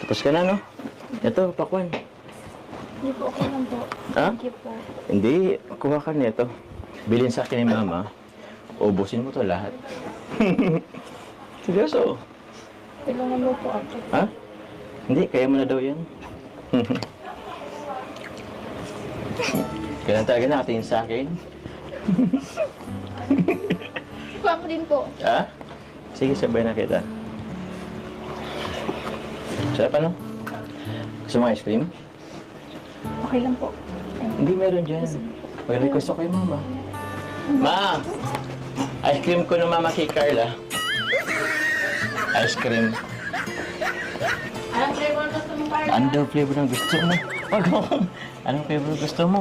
Tapos ka na, no? Ito, pakwan. Hindi po, okay lang po. Ha? Thank you po. Hindi, kuha ka nito. Bilhin sa akin ni Mama. Ubusin mo to lahat. Seryoso? Tulungan mo po ako. Ha? Hindi, kaya mo na daw yan. Kailan talaga nakatingin sa akin? Kuha ko din po. Ha? Sige, sabay na kita. Sarap ano? Gusto mo ice cream? Okay lang po. Hindi, meron dyan. Mag-request ako kay Mama. Ma! Ice cream ko ng Mama kay Carla. Ice cream. Anong flavor gusto mo, Carla? Ano daw flavor ng gusto mo? Wag mo. Anong flavor gusto mo?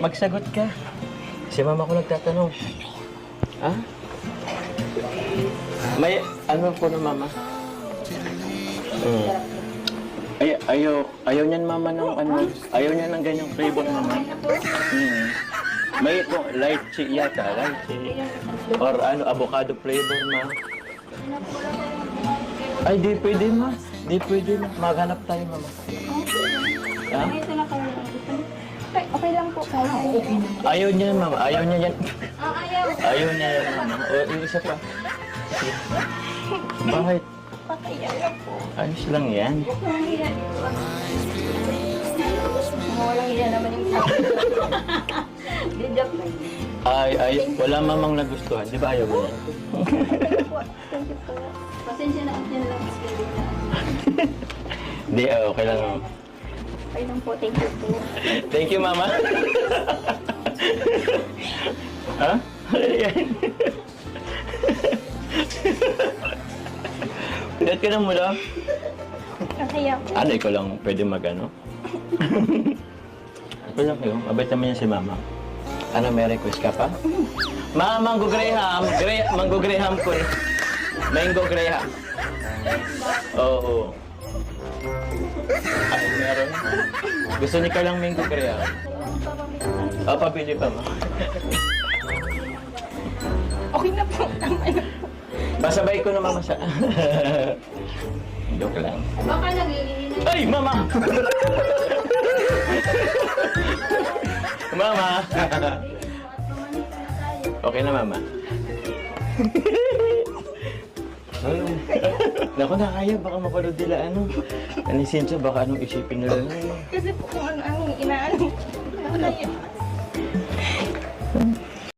Magsagot ka. Si Mama ko nagtatanong. Ha? May ano po ng Mama? Ayaw niyan Mama ng ano. Ayaw niya ng ganyang flavor Mama. May ito, lychee yata, lychee. Or ano, avocado flavor na. Ay, di pwede ma. Di pwede ma. Maghanap tayo, Mama. Ha? Ito na kayo. Okay lang po. Okay. Ayaw niya, Mama. Ayaw niya yan. Ayaw. Ayaw niya yan, Mama. O, yung isa pa. Bakit? Pakaya po. Ayos lang yan. Walang iya naman yung Didap na Ay, wala mamang nagustuhan. Di ba ayaw mo yan? Thank you po. Pasensya na ako lang. Hindi, okay lang. Mama. Okay lang po. Thank you po. Thank you, Mama. Ha? Ano yan? Ingat ka na mula. Pakaya po. Ano, ikaw lang pwede mag-ano? Ikaw lang kayo. Mabait naman yan si Mama. Ano, may request ka pa? Mango Graham. Mango Graham ko eh. Mango Graham. Oo. Ay, meron. Gusto ni ka lang Mango Graham. Pabili pa mo. Okay na po. Pasabay ko na Mama sa... Joke lang. Baka nagiging Ay, Mama! Mama! Okay na, Mama. Naku, nakaya. Baka mapanood nila ano. Anisinso, baka anong isipin nila. Kasi po kung ano ang inaano.